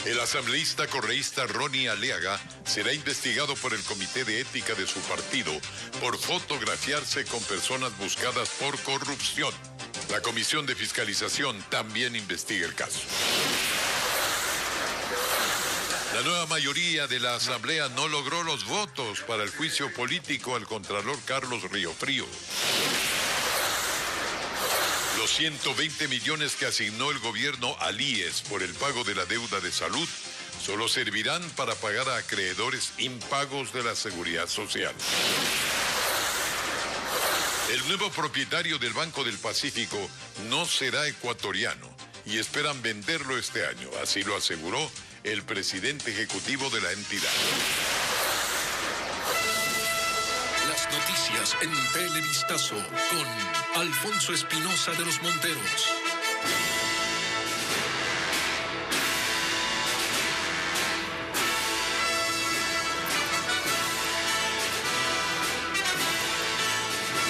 El asambleísta correísta Ronnie Aliaga será investigado por el Comité de Ética de su partido por fotografiarse con personas buscadas por corrupción. La Comisión de Fiscalización también investiga el caso. La nueva mayoría de la Asamblea no logró los votos para el juicio político al contralor Carlos Riofrío. Los 120 millones que asignó el gobierno al IES por el pago de la deuda de salud solo servirán para pagar a acreedores impagos de la Seguridad Social. El nuevo propietario del Banco del Pacífico no será ecuatoriano y esperan venderlo este año, así lo aseguró el presidente ejecutivo de la entidad. Las noticias en Televistazo con Alfonso Espinosa de los Monteros.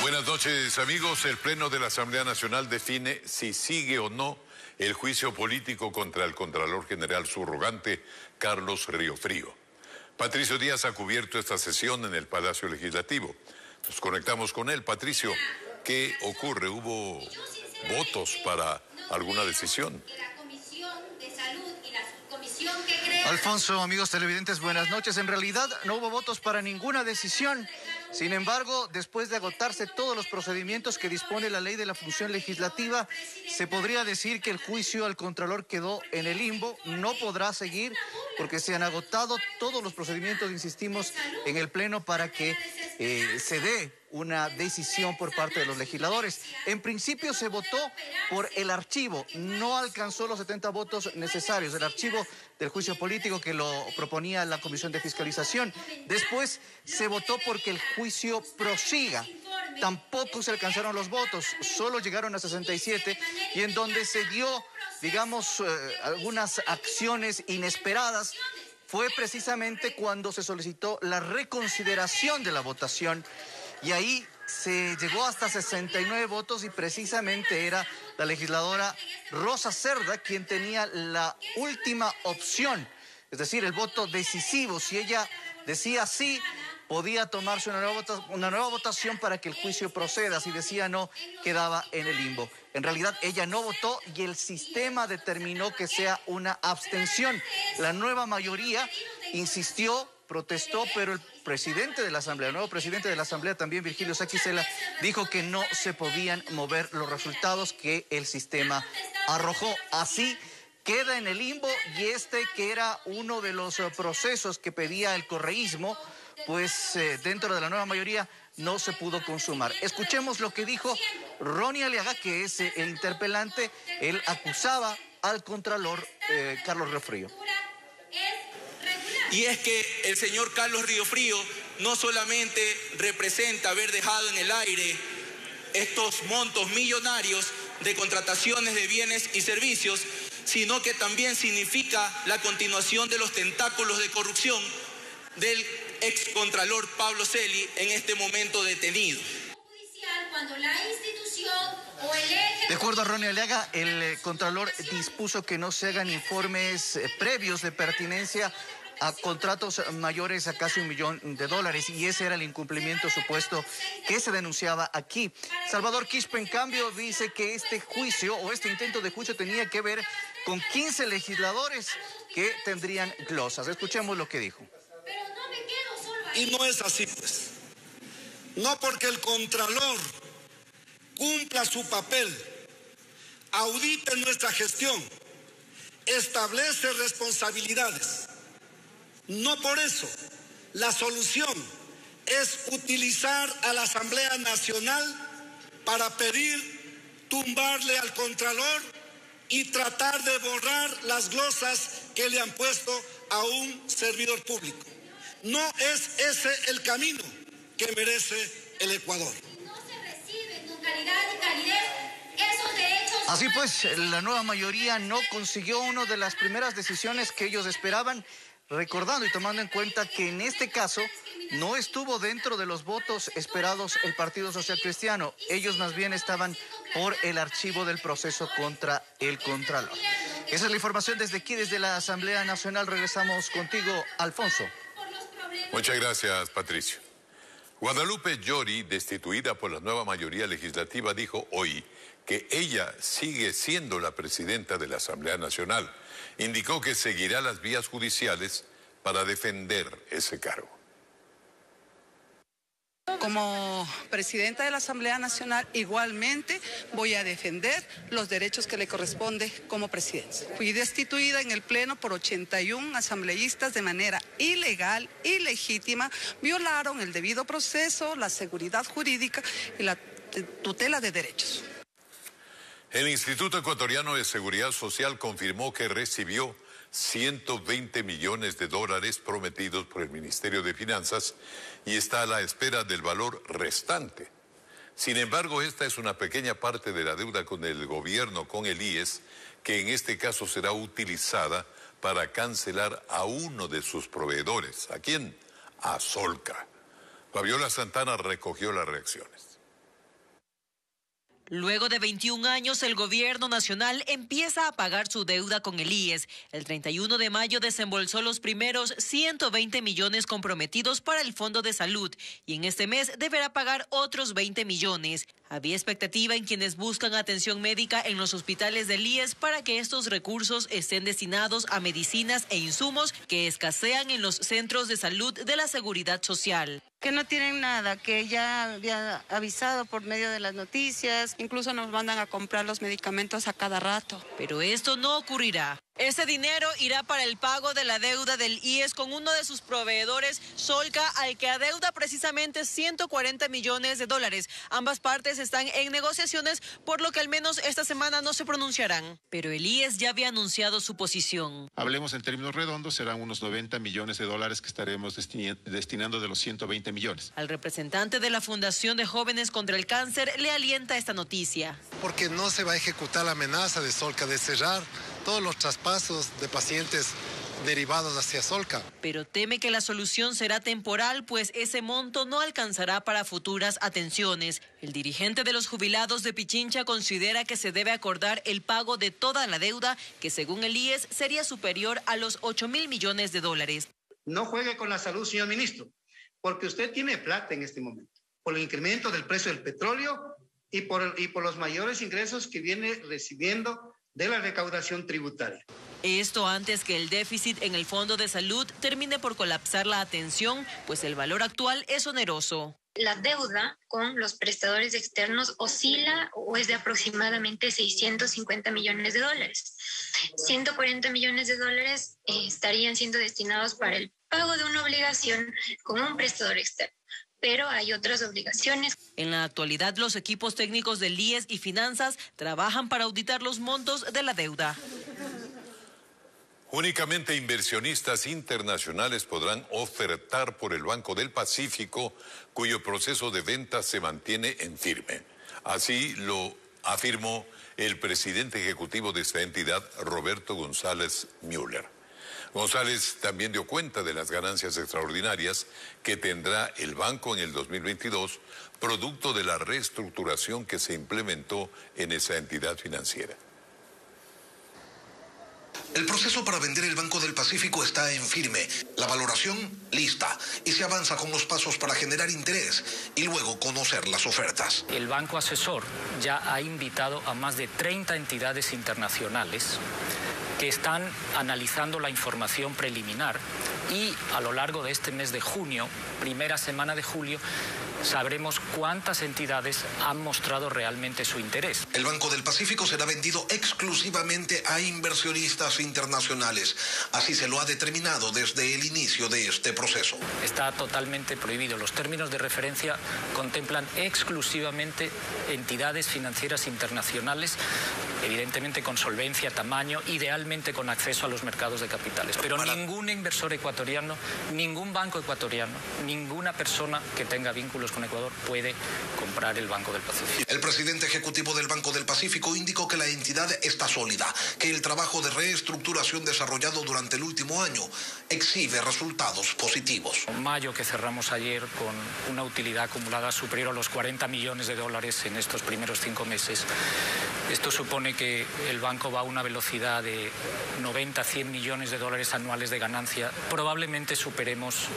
Buenas noches, amigos. El Pleno de la Asamblea Nacional define si sigue o no el juicio político contra el Contralor General subrogante Carlos Riofrío. Patricio Díaz ha cubierto esta sesión en el Palacio Legislativo. Nos conectamos con él. Patricio, ¿qué ocurre? ¿Hubo votos para alguna decisión? Alfonso, amigos televidentes, buenas noches. En realidad no hubo votos para ninguna decisión. Sin embargo, después de agotarse todos los procedimientos que dispone la ley de la función legislativa, se podría decir que el juicio al Contralor quedó en el limbo, no podrá seguir porque se han agotado todos los procedimientos, insistimos, en el Pleno para que se dé una decisión por parte de los legisladores. En principio se votó por el archivo, no alcanzó los 70 votos necesarios, el archivo del juicio político que lo proponía la Comisión de Fiscalización. Después se votó porque el juicio prosiga. Tampoco se alcanzaron los votos, solo llegaron a 67 y en donde se dio, digamos, algunas acciones inesperadas fue precisamente cuando se solicitó la reconsideración de la votación y ahí se llegó hasta 69 votos y precisamente era la legisladora Rosa Cerda quien tenía la última opción, es decir, el voto decisivo. Si ella decía sí, podía tomarse una nueva votación para que el juicio proceda. Si decía no, quedaba en el limbo. En realidad, ella no votó y el sistema determinó que sea una abstención. La nueva mayoría insistió, protestó, pero el presidente de la Asamblea, el nuevo presidente de la Asamblea, también Virgilio Saquicela, dijo que no se podían mover los resultados que el sistema arrojó. Así queda en el limbo y que era uno de los procesos que pedía el correísmo, pues dentro de la nueva mayoría no se pudo consumar. Escuchemos lo que dijo Ronnie Aliaga, que es el interpelante. Él acusaba al Contralor Carlos Riofrío. Y es que el señor Carlos Riofrío no solamente representa haber dejado en el aire estos montos millonarios de contrataciones de bienes y servicios, sino que también significa la continuación de los tentáculos de corrupción del excontralor Pablo Celi, en este momento detenido. De acuerdo a Ronnie Aliaga, el Contralor dispuso que no se hagan informes previos de pertinencia a contratos mayores a casi $1 millón y ese era el incumplimiento supuesto que se denunciaba aquí. Salvador Quispe, en cambio, dice que este juicio o este intento de juicio tenía que ver con 15 legisladores que tendrían glosas. Escuchemos lo que dijo. Y no es así, pues. No porque el Contralor cumpla su papel, audite nuestra gestión, establece responsabilidades. No por eso la solución es utilizar a la Asamblea Nacional para pedir tumbarle al Contralor y tratar de borrar las glosas que le han puesto a un servidor público. No es ese el camino que merece el Ecuador. No se reciben con calidad y calidez esos derechos. Así pues, la nueva mayoría no consiguió una de las primeras decisiones que ellos esperaban, recordando y tomando en cuenta que en este caso no estuvo dentro de los votos esperados el Partido Social Cristiano. Ellos más bien estaban por el archivo del proceso contra el Contralor. Esa es la información desde aquí, desde la Asamblea Nacional. Regresamos contigo, Alfonso. Muchas gracias, Patricio. Guadalupe Llori, destituida por la nueva mayoría legislativa, dijo hoy que ella sigue siendo la presidenta de la Asamblea Nacional. Indicó que seguirá las vías judiciales para defender ese cargo. Como presidenta de la Asamblea Nacional, igualmente voy a defender los derechos que le corresponde como presidenta. Fui destituida en el Pleno por 81 asambleístas de manera ilegal, ilegítima, violaron el debido proceso, la seguridad jurídica y la tutela de derechos. El Instituto Ecuatoriano de Seguridad Social confirmó que recibió 120 millones de dólares prometidos por el Ministerio de Finanzas y está a la espera del valor restante. Sin embargo, esta es una pequeña parte de la deuda con el gobierno, con el IES, que en este caso será utilizada para cancelar a uno de sus proveedores. ¿A quién? A Solca. Fabiola Santana recogió las reacciones. Luego de 21 años, el gobierno nacional empieza a pagar su deuda con el IES. El 31 de mayo desembolsó los primeros 120 millones comprometidos para el Fondo de Salud y en este mes deberá pagar otros 20 millones. Había expectativa en quienes buscan atención médica en los hospitales del IES para que estos recursos estén destinados a medicinas e insumos que escasean en los centros de salud de la Seguridad Social. Que no tienen nada, que ya había avisado por medio de las noticias, incluso nos mandan a comprar los medicamentos a cada rato. Pero esto no ocurrirá. Ese dinero irá para el pago de la deuda del IES con uno de sus proveedores, Solca, al que adeuda precisamente 140 millones de dólares. Ambas partes están en negociaciones, por lo que al menos esta semana no se pronunciarán. Pero el IES ya había anunciado su posición. Hablemos en términos redondos, serán unos 90 millones de dólares que estaremos destinando de los 120 millones. Al representante de la Fundación de Jóvenes contra el Cáncer le alienta esta noticia. Porque no se va a ejecutar la amenaza de Solca de cerrar todos los traspasos de pacientes derivados hacia Solca. Pero teme que la solución será temporal, pues ese monto no alcanzará para futuras atenciones. El dirigente de los jubilados de Pichincha considera que se debe acordar el pago de toda la deuda, que según el IES sería superior a los 8.000 millones de dólares. No juegue con la salud, señor ministro, porque usted tiene plata en este momento, por el incremento del precio del petróleo y por los mayores ingresos que viene recibiendo de la recaudación tributaria. Esto antes que el déficit en el Fondo de Salud termine por colapsar la atención, pues el valor actual es oneroso. La deuda con los prestadores externos oscila o es de aproximadamente 650 millones de dólares. 140 millones de dólares estarían siendo destinados para el pago de una obligación con un prestador externo. Pero hay otras obligaciones. En la actualidad, los equipos técnicos del IES y Finanzas trabajan para auditar los montos de la deuda. Únicamente inversionistas internacionales podrán ofertar por el Banco del Pacífico, cuyo proceso de venta se mantiene en firme. Así lo afirmó el presidente ejecutivo de esta entidad, Roberto González Müller. González también dio cuenta de las ganancias extraordinarias que tendrá el banco en el 2022, producto de la reestructuración que se implementó en esa entidad financiera. El proceso para vender el Banco del Pacífico está en firme, la valoración lista y se avanza con los pasos para generar interés y luego conocer las ofertas. El banco asesor ya ha invitado a más de 30 entidades internacionales que están analizando la información preliminar y a lo largo de este mes de junio, primera semana de julio, sabremos cuántas entidades han mostrado realmente su interés. El Banco del Pacífico será vendido exclusivamente a inversionistas internacionales. Así se lo ha determinado desde el inicio de este proceso. Está totalmente prohibido. Los términos de referencia contemplan exclusivamente entidades financieras internacionales, evidentemente con solvencia, tamaño, idealmente con acceso a los mercados de capitales. Pero ningún inversor ecuatoriano, ningún banco ecuatoriano, ninguna persona que tenga vínculos con Ecuador, puede comprar el Banco del Pacífico. El presidente ejecutivo del Banco del Pacífico indicó que la entidad está sólida, que el trabajo de reestructuración desarrollado durante el último año exhibe resultados positivos. En mayo, que cerramos ayer con una utilidad acumulada superior a los 40 millones de dólares en estos primeros 5 meses, esto supone que el banco va a una velocidad de 90 a 100 millones de dólares anuales de ganancia. Probablemente superemos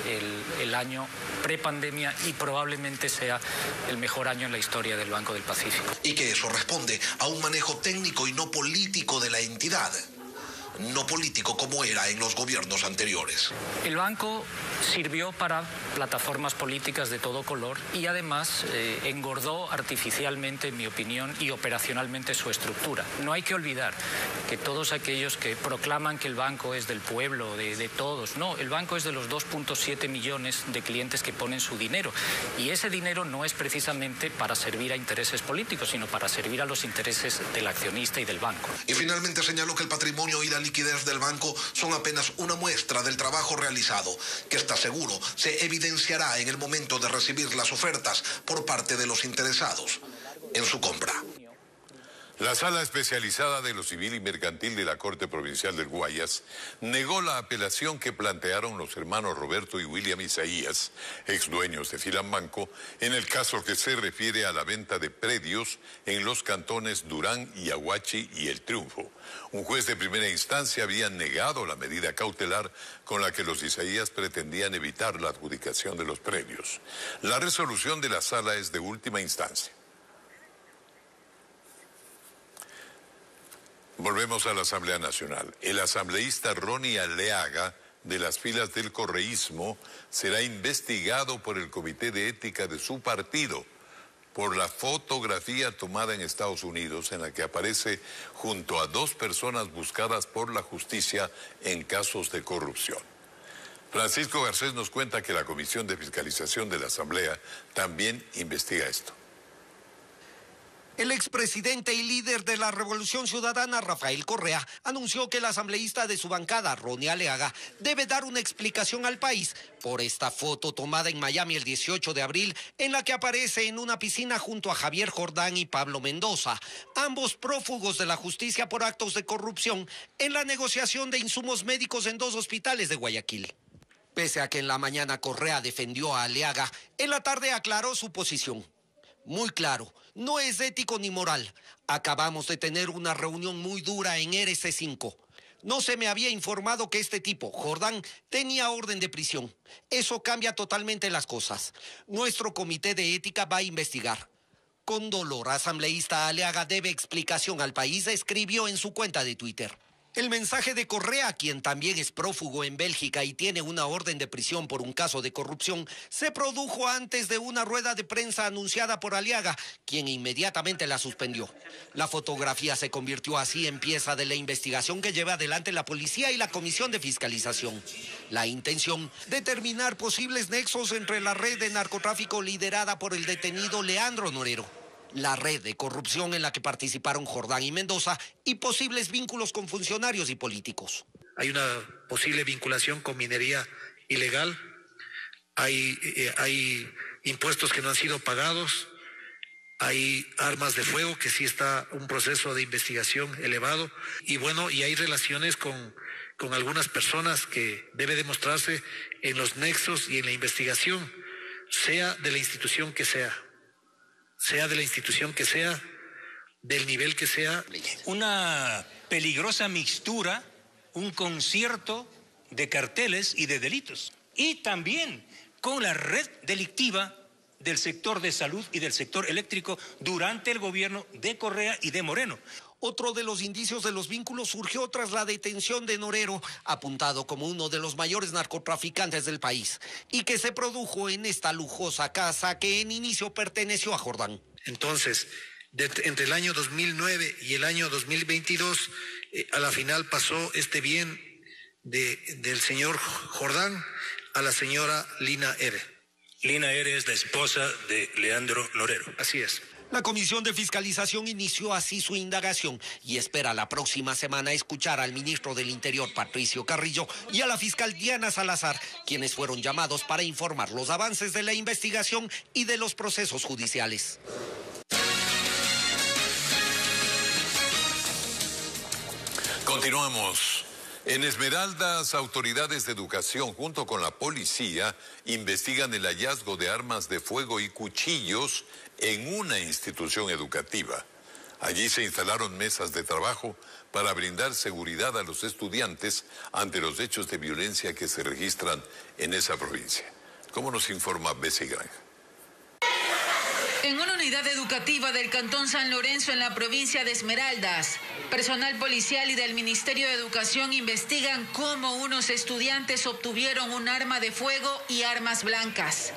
el año prepandemia y probablemente sea el mejor año en la historia del Banco del Pacífico. Y que eso responde a un manejo técnico y no político de la entidad. No político como era en los gobiernos anteriores. El banco sirvió para plataformas políticas de todo color y además engordó artificialmente, en mi opinión, y operacionalmente su estructura. No hay que olvidar que todos aquellos que proclaman que el banco es del pueblo, de todos, no, el banco es de los 2.7 millones de clientes que ponen su dinero y ese dinero no es precisamente para servir a intereses políticos, sino para servir a los intereses del accionista y del banco. Y finalmente señaló que el patrimonio y la liquidez del banco son apenas una muestra del trabajo realizado, que está seguro se evidenciará en el momento de recibir las ofertas por parte de los interesados en su compra. La Sala Especializada de lo Civil y Mercantil de la Corte Provincial del Guayas negó la apelación que plantearon los hermanos Roberto y William Isaías, ex dueños de Filambanco, en el caso que se refiere a la venta de predios en los cantones Durán, Yaguachi y El Triunfo. Un juez de primera instancia había negado la medida cautelar con la que los Isaías pretendían evitar la adjudicación de los predios. La resolución de la sala es de última instancia. Volvemos a la Asamblea Nacional. El asambleísta Ronnie Aleaga, de las filas del correísmo, será investigado por el Comité de Ética de su partido por la fotografía tomada en Estados Unidos en la que aparece junto a 2 personas buscadas por la justicia en casos de corrupción. Francisco Garcés nos cuenta que la Comisión de Fiscalización de la Asamblea también investiga esto. El expresidente y líder de la Revolución Ciudadana, Rafael Correa, anunció que el asambleísta de su bancada, Ronnie Aleaga, debe dar una explicación al país por esta foto tomada en Miami el 18 de abril, en la que aparece en una piscina junto a Javier Jordán y Pablo Mendoza, ambos prófugos de la justicia por actos de corrupción en la negociación de insumos médicos en 2 hospitales de Guayaquil. Pese a que en la mañana Correa defendió a Aleaga, en la tarde aclaró su posición. Muy claro, no es ético ni moral. Acabamos de tener una reunión muy dura en RC5. No se me había informado que este tipo, Jordán, tenía orden de prisión. Eso cambia totalmente las cosas. Nuestro comité de ética va a investigar. Con dolor, asambleísta Aleaga debe explicación al país, escribió en su cuenta de Twitter. El mensaje de Correa, quien también es prófugo en Bélgica y tiene una orden de prisión por un caso de corrupción, se produjo antes de una rueda de prensa anunciada por Aleaga, quien inmediatamente la suspendió. La fotografía se convirtió así en pieza de la investigación que lleva adelante la policía y la Comisión de Fiscalización. La intención, determinar posibles nexos entre la red de narcotráfico liderada por el detenido Leandro Norero, la red de corrupción en la que participaron Jordán y Mendoza y posibles vínculos con funcionarios y políticos. Hay una posible vinculación con minería ilegal, hay impuestos que no han sido pagados, hay armas de fuego que sí está un proceso de investigación elevado y bueno, y hay relaciones con algunas personas que debe demostrarse en los nexos y en la investigación, sea de la institución que sea. Sea de la institución que sea, del nivel que sea. Una peligrosa mixtura, un concierto de carteles y de delitos. Y también con la red delictiva del sector de salud y del sector eléctrico durante el gobierno de Correa y de Moreno. Otro de los indicios de los vínculos surgió tras la detención de Norero, apuntado como uno de los mayores narcotraficantes del país, y que se produjo en esta lujosa casa que en inicio perteneció a Jordán. Entonces, entre el año 2009 y el año 2022, a la final pasó este bien del señor Jordán a la señora Lina Ere. Lina Ere es la esposa de Leandro Norero. Así es. La Comisión de Fiscalización inició así su indagación y espera la próxima semana escuchar al ministro del Interior, Patricio Carrillo, y a la fiscal Diana Salazar, quienes fueron llamados para informar los avances de la investigación y de los procesos judiciales. Continuamos. En Esmeraldas, autoridades de educación junto con la policía investigan el hallazgo de armas de fuego y cuchillos en una institución educativa. Allí se instalaron mesas de trabajo para brindar seguridad a los estudiantes ante los hechos de violencia que se registran en esa provincia. ¿Cómo nos informa Bessie Granja? En una unidad educativa del Cantón San Lorenzo en la provincia de Esmeraldas, personal policial y del Ministerio de Educación investigan cómo unos estudiantes obtuvieron un arma de fuego y armas blancas.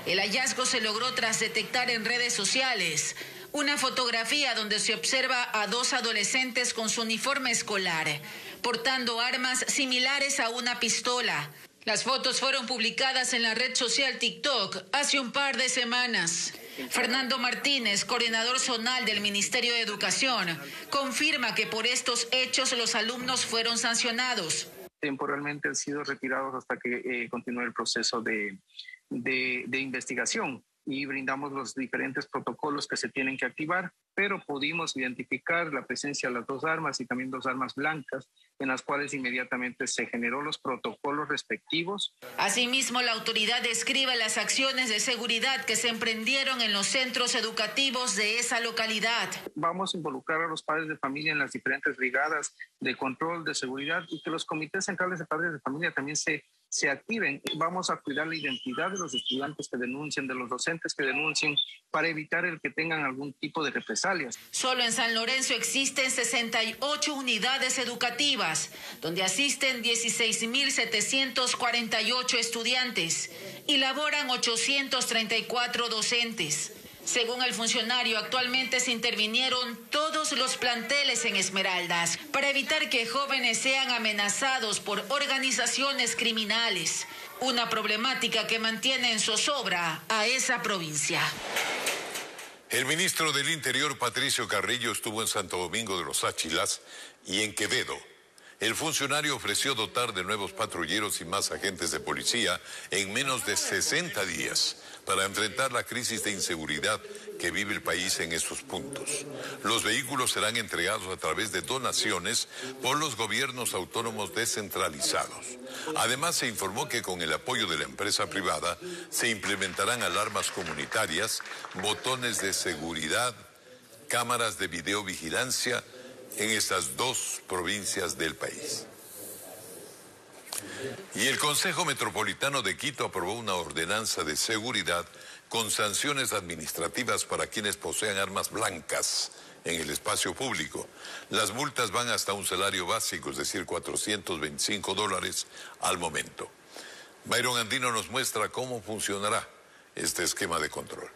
El hallazgo se logró tras detectar en redes sociales una fotografía donde se observa a dos adolescentes con su uniforme escolar, portando armas similares a una pistola. Las fotos fueron publicadas en la red social TikTok hace un par de semanas. Fernando Martínez, coordinador zonal del Ministerio de Educación, confirma que por estos hechos los alumnos fueron sancionados. Temporalmente han sido retirados hasta que continúe el proceso de investigación y brindamos los diferentes protocolos que se tienen que activar, pero pudimos identificar la presencia de las dos armas y también dos armas blancas, en las cuales inmediatamente se generó los protocolos respectivos. Asimismo, la autoridad describe las acciones de seguridad que se emprendieron en los centros educativos de esa localidad. Vamos a involucrar a los padres de familia en las diferentes brigadas de control de seguridad y que los comités centrales de padres de familia también se activen. Vamos a cuidar la identidad de los estudiantes que denuncien, de los docentes que denuncien, para evitar el que tengan algún tipo de represalias. Solo en San Lorenzo existen 68 unidades educativas, donde asisten 16.748 estudiantes y laboran 834 docentes. Según el funcionario, actualmente se intervinieron todos los planteles en Esmeraldas para evitar que jóvenes sean amenazados por organizaciones criminales, una problemática que mantiene en zozobra a esa provincia. El ministro del Interior, Patricio Carrillo, estuvo en Santo Domingo de los Áchilas y en Quevedo. El funcionario ofreció dotar de nuevos patrulleros y más agentes de policía en menos de 60 días para enfrentar la crisis de inseguridad que vive el país en estos puntos. Los vehículos serán entregados a través de donaciones por los gobiernos autónomos descentralizados. Además, se informó que con el apoyo de la empresa privada se implementarán alarmas comunitarias, botones de seguridad, cámaras de videovigilancia en estas dos provincias del país. Y el Consejo Metropolitano de Quito aprobó una ordenanza de seguridad con sanciones administrativas para quienes posean armas blancas en el espacio público. Las multas van hasta un salario básico, es decir, $425 al momento. Byron Andino nos muestra cómo funcionará este esquema de control.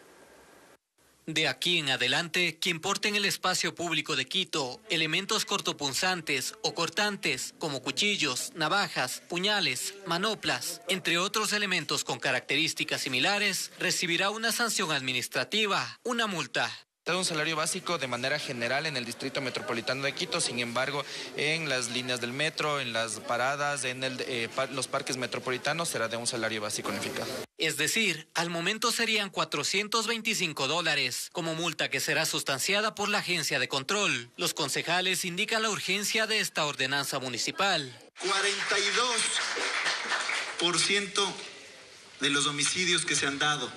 De aquí en adelante, quien porte en el espacio público de Quito elementos cortopunzantes o cortantes como cuchillos, navajas, puñales, manoplas, entre otros elementos con características similares, recibirá una sanción administrativa, una multa. Un salario básico de manera general en el Distrito Metropolitano de Quito, sin embargo, en las líneas del metro, en las paradas, en los parques metropolitanos será de un salario básico unificado. Es decir, al momento serían $425 como multa que será sustanciada por la agencia de control. Los concejales indican la urgencia de esta ordenanza municipal. 42% de los homicidios que se han dado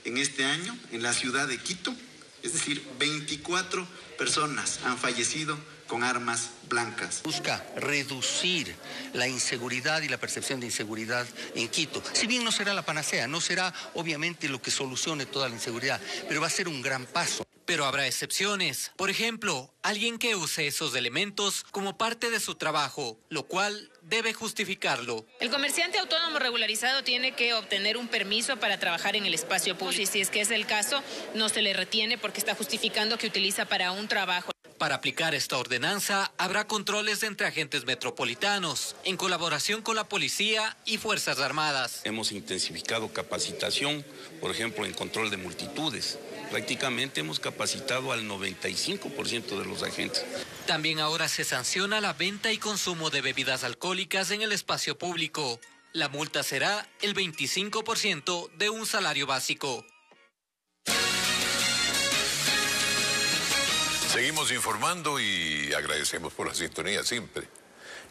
en este año en la ciudad de Quito, es decir, 24 personas han fallecido con armas blancas. Busca reducir la inseguridad y la percepción de inseguridad en Quito. Si bien no será la panacea, no será obviamente lo que solucione toda la inseguridad, pero va a ser un gran paso. Pero habrá excepciones. Por ejemplo, alguien que use esos elementos como parte de su trabajo, lo cual debe justificarlo. El comerciante autónomo regularizado tiene que obtener un permiso para trabajar en el espacio público. Y si es que es el caso, no se le retiene porque está justificando que utiliza para un trabajo. Para aplicar esta ordenanza, habrá controles entre agentes metropolitanos, en colaboración con la policía y Fuerzas Armadas. Hemos intensificado capacitación, por ejemplo, en control de multitudes. Prácticamente hemos capacitado al 95% de los agentes. También ahora se sanciona la venta y consumo de bebidas alcohólicas en el espacio público. La multa será el 25% de un salario básico. Seguimos informando y agradecemos por la sintonía siempre.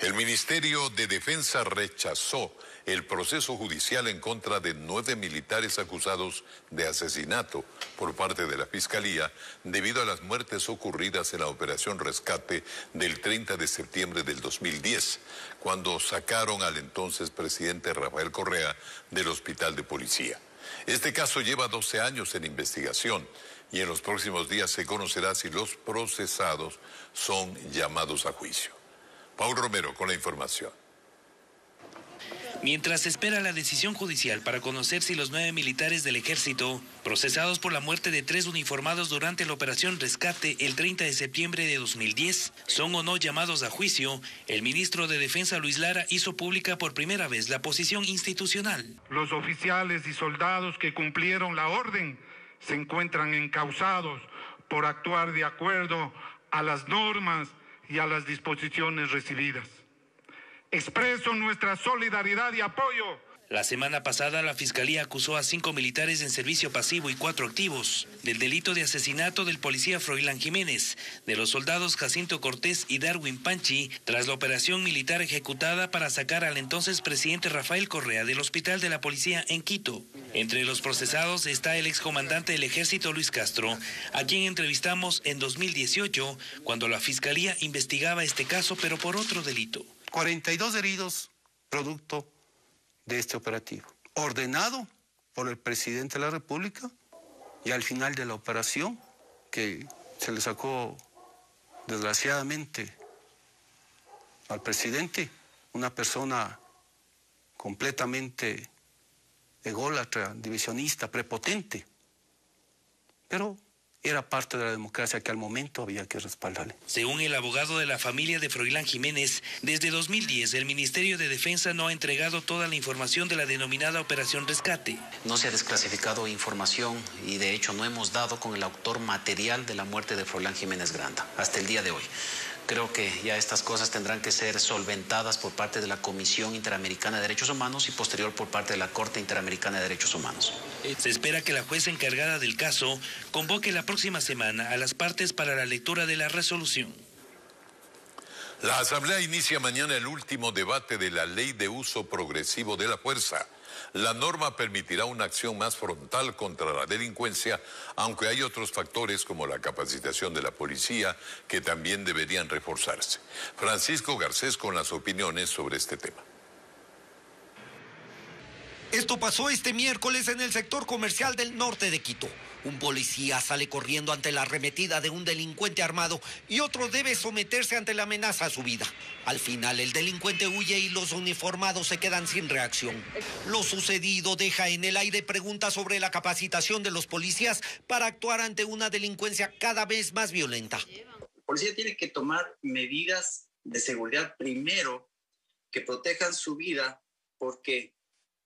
El Ministerio de Defensa rechazó el proceso judicial en contra de 9 militares acusados de asesinato por parte de la Fiscalía debido a las muertes ocurridas en la Operación Rescate del 30 de septiembre del 2010, cuando sacaron al entonces presidente Rafael Correa del Hospital de Policía. Este caso lleva 12 años en investigación y en los próximos días se conocerá si los procesados son llamados a juicio. Paul Romero con la información. Mientras se espera la decisión judicial para conocer si los 9 militares del ejército, procesados por la muerte de 3 uniformados durante la Operación Rescate el 30 de septiembre de 2010, son o no llamados a juicio, el ministro de Defensa Luis Lara hizo pública por primera vez la posición institucional. Los oficiales y soldados que cumplieron la orden se encuentran encausados por actuar de acuerdo a las normas y a las disposiciones recibidas. Expreso nuestra solidaridad y apoyo. La semana pasada, la Fiscalía acusó a 5 militares en servicio pasivo y 4 activos del delito de asesinato del policía Froilán Jiménez, de los soldados Jacinto Cortés y Darwin Panchi, tras la operación militar ejecutada para sacar al entonces presidente Rafael Correa del Hospital de la Policía en Quito. Entre los procesados está el excomandante del Ejército Luis Castro, a quien entrevistamos en 2018, cuando la Fiscalía investigaba este caso, pero por otro delito. 42 heridos, producto de este operativo, ordenado por el presidente de la República, y al final de la operación, que se le sacó desgraciadamente al presidente, una persona completamente ególatra, divisionista, prepotente, pero era parte de la democracia que al momento había que respaldarle. Según el abogado de la familia de Froilán Jiménez, desde 2010 el Ministerio de Defensa no ha entregado toda la información de la denominada Operación Rescate. No se ha desclasificado información y de hecho no hemos dado con el autor material de la muerte de Froilán Jiménez Granda hasta el día de hoy. Creo que ya estas cosas tendrán que ser solventadas por parte de la Comisión Interamericana de Derechos Humanos y posterior por parte de la Corte Interamericana de Derechos Humanos. Se espera que la jueza encargada del caso convoque la próxima semana a las partes para la lectura de la resolución. La Asamblea inicia mañana el último debate de la Ley de Uso Progresivo de la Fuerza. La norma permitirá una acción más frontal contra la delincuencia, aunque hay otros factores como la capacitación de la policía que también deberían reforzarse. Francisco Garcés con las opiniones sobre este tema. Esto pasó este miércoles en el sector comercial del norte de Quito. Un policía sale corriendo ante la arremetida de un delincuente armado y otro debe someterse ante la amenaza a su vida. Al final, el delincuente huye y los uniformados se quedan sin reacción. Lo sucedido deja en el aire preguntas sobre la capacitación de los policías para actuar ante una delincuencia cada vez más violenta. La policía tiene que tomar medidas de seguridad primero que protejan su vida, porque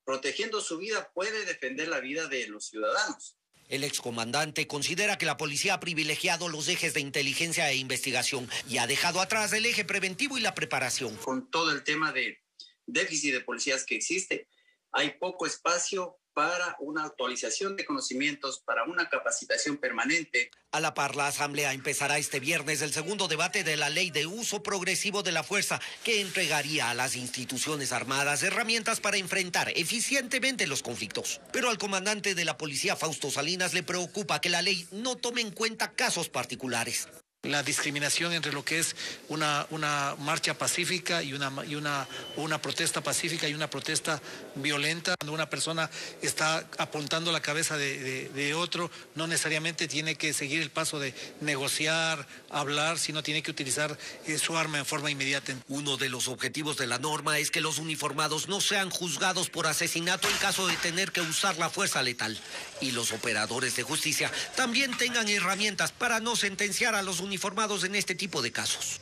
protegiendo su vida puede defender la vida de los ciudadanos. El excomandante considera que la policía ha privilegiado los ejes de inteligencia e investigación y ha dejado atrás el eje preventivo y la preparación. Con todo el tema de déficit de policías que existe, hay poco espacio para una actualización de conocimientos, para una capacitación permanente. A la par, la Asamblea empezará este viernes el segundo debate de la Ley de Uso Progresivo de la Fuerza, que entregaría a las instituciones armadas herramientas para enfrentar eficientemente los conflictos. Pero al comandante de la policía, Fausto Salinas, le preocupa que la ley no tome en cuenta casos particulares. La discriminación entre lo que es una marcha pacífica y una protesta pacífica y una protesta violenta. Cuando una persona está apuntando la cabeza de otro, no necesariamente tiene que seguir el paso de negociar, hablar, sino tiene que utilizar su arma en forma inmediata. Uno de los objetivos de la norma es que los uniformados no sean juzgados por asesinato en caso de tener que usar la fuerza letal. Y los operadores de justicia también tengan herramientas para no sentenciar a los uniformados uniformados en este tipo de casos.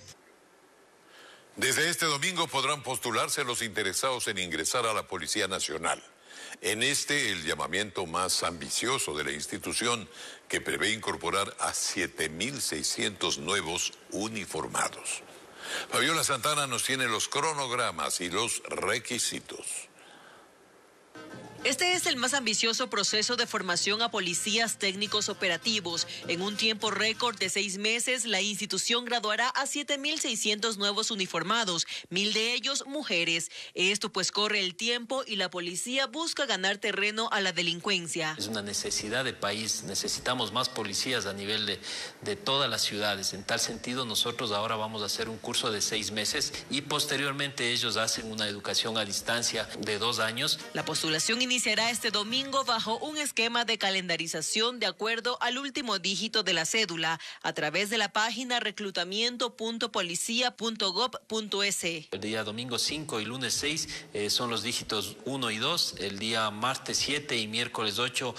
Desde este domingo podrán postularse los interesados en ingresar a la Policía Nacional. En el llamamiento más ambicioso de la institución, que prevé incorporar a 7.600 nuevos uniformados. Fabiola Santana nos tiene los cronogramas y los requisitos. Este es el más ambicioso proceso de formación a policías técnicos operativos. En un tiempo récord de 6 meses, la institución graduará a 7.600 nuevos uniformados, 1.000 de ellos mujeres. Esto pues corre el tiempo y la policía busca ganar terreno a la delincuencia. Es una necesidad de país, necesitamos más policías a nivel de todas las ciudades. En tal sentido, nosotros ahora vamos a hacer un curso de 6 meses y posteriormente ellos hacen una educación a distancia de 2 años. La postulación iniciará este domingo bajo un esquema de calendarización de acuerdo al último dígito de la cédula a través de la página reclutamiento.policia.gov.es. El día domingo 5 y lunes 6 son los dígitos 1 y 2, el día martes 7 y miércoles 8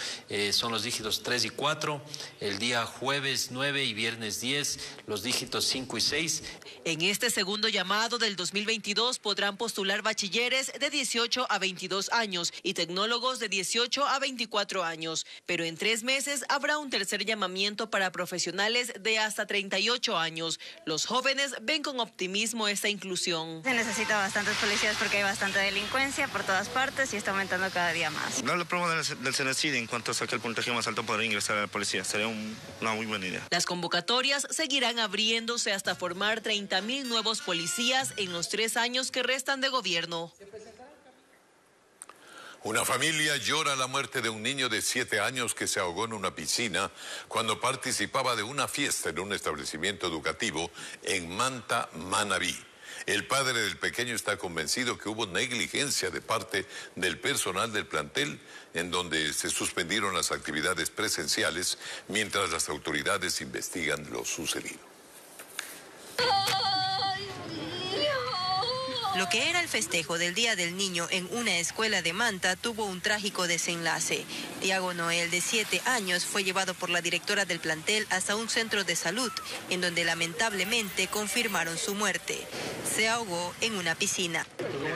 son los dígitos 3 y 4, el día jueves 9 y viernes 10 los dígitos 5 y 6. En este segundo llamado del 2022 podrán postular bachilleres de 18 a 22 años y tecnólogos de 18 a 24 años, pero en 3 meses habrá un tercer llamamiento para profesionales de hasta 38 años. Los jóvenes ven con optimismo esta inclusión. Se necesita bastantes policías porque hay bastante delincuencia por todas partes y está aumentando cada día más. La prueba del CENESID en cuanto saque el puntaje más alto para ingresar a la policía sería una muy buena idea. Las convocatorias seguirán abriéndose hasta formar 30.000 nuevos policías en los 3 años que restan de gobierno. Una familia llora la muerte de un niño de 7 años que se ahogó en una piscina cuando participaba de una fiesta en un establecimiento educativo en Manta, Manabí. El padre del pequeño está convencido que hubo negligencia de parte del personal del plantel, en donde se suspendieron las actividades presenciales mientras las autoridades investigan lo sucedido. Lo que era el festejo del Día del Niño en una escuela de Manta tuvo un trágico desenlace. Tiago Noel, de 7 años, fue llevado por la directora del plantel hasta un centro de salud, en donde lamentablemente confirmaron su muerte. Se ahogó en una piscina.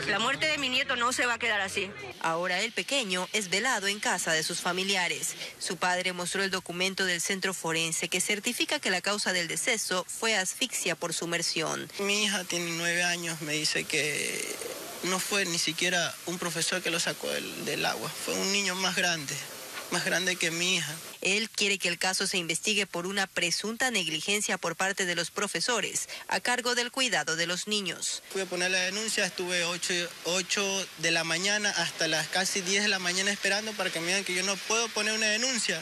La muerte de mi nieto no se va a quedar así. Ahora el pequeño es velado en casa de sus familiares. Su padre mostró el documento del centro forense que certifica que la causa del deceso fue asfixia por sumersión. Mi hija tiene 9 años, me dice que no fue ni siquiera un profesor que lo sacó del agua, fue un niño más grande que mi hija. Él quiere que el caso se investigue por una presunta negligencia por parte de los profesores a cargo del cuidado de los niños. Fui a poner la denuncia, estuve 8 de la mañana hasta las casi 10 de la mañana esperando para que me digan que yo no puedo poner una denuncia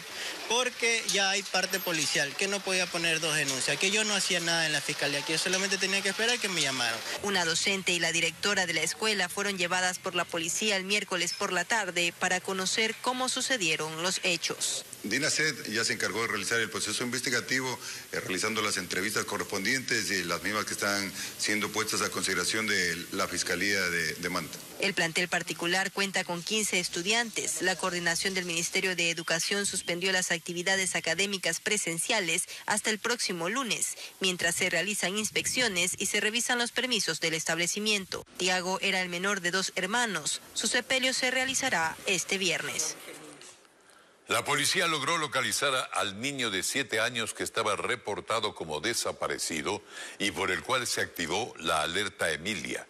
porque ya hay parte policial, que no podía poner 2 denuncias, que yo no hacía nada en la fiscalía, que yo solamente tenía que esperar que me llamaran. Una docente y la directora de la escuela fueron llevadas por la policía el miércoles por la tarde para conocer cómo sucedieron los hechos. DINASED ya se encargó de realizar el proceso investigativo, realizando las entrevistas correspondientes y las mismas que están siendo puestas a consideración de la Fiscalía de Manta. El plantel particular cuenta con 15 estudiantes. La coordinación del Ministerio de Educación suspendió las actividades académicas presenciales hasta el próximo lunes, mientras se realizan inspecciones y se revisan los permisos del establecimiento. Tiago era el menor de 2 hermanos. Su sepelio se realizará este viernes. La policía logró localizar al niño de 7 años que estaba reportado como desaparecido y por el cual se activó la alerta Emilia.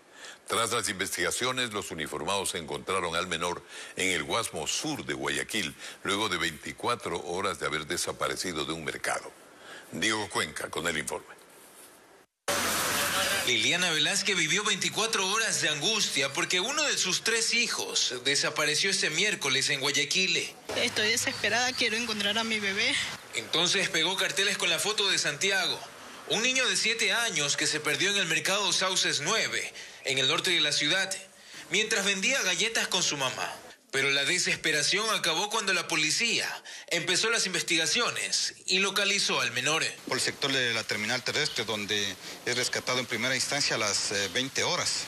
Tras las investigaciones, los uniformados encontraron al menor en el Guasmo Sur de Guayaquil, luego de 24 horas de haber desaparecido de un mercado. Diego Cuenca con el informe. Liliana Velázquez vivió 24 horas de angustia porque uno de sus 3 hijos desapareció este miércoles en Guayaquil. Estoy desesperada, quiero encontrar a mi bebé. Entonces pegó carteles con la foto de Santiago, un niño de 7 años que se perdió en el mercado Sauces 9, en el norte de la ciudad, mientras vendía galletas con su mamá. Pero la desesperación acabó cuando la policía empezó las investigaciones y localizó al menor. Por el sector de la terminal terrestre, donde es rescatado en primera instancia a las 20 horas.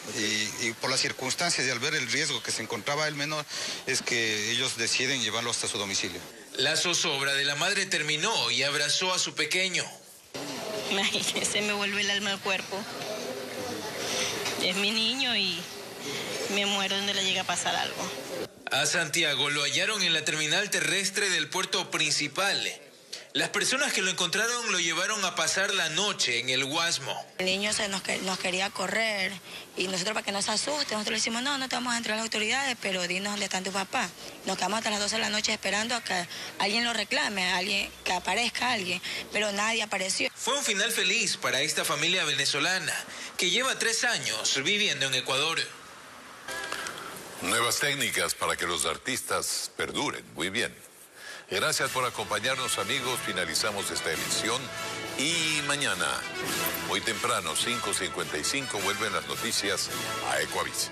Y por las circunstancias y al ver el riesgo que se encontraba el menor, es que ellos deciden llevarlo hasta su domicilio. La zozobra de la madre terminó y abrazó a su pequeño. Imagínese, me vuelve el alma al cuerpo. Es mi niño y me muero donde le llega a pasar algo. A Santiago lo hallaron en la terminal terrestre del puerto principal. Las personas que lo encontraron lo llevaron a pasar la noche en el Guasmo. El niño nos quería correr y nosotros, para que no se asuste, nosotros le decimos, no te vamos a entrar a las autoridades, pero dinos dónde están tu papá. Nos quedamos hasta las 12 de la noche esperando a que alguien lo reclame, que aparezca alguien, pero nadie apareció. Fue un final feliz para esta familia venezolana que lleva 3 años viviendo en Ecuador. Nuevas técnicas para que los artistas perduren. Muy bien. Gracias por acompañarnos, amigos. Finalizamos esta emisión y mañana, muy temprano, 5:55, vuelven las noticias a Ecuavisa.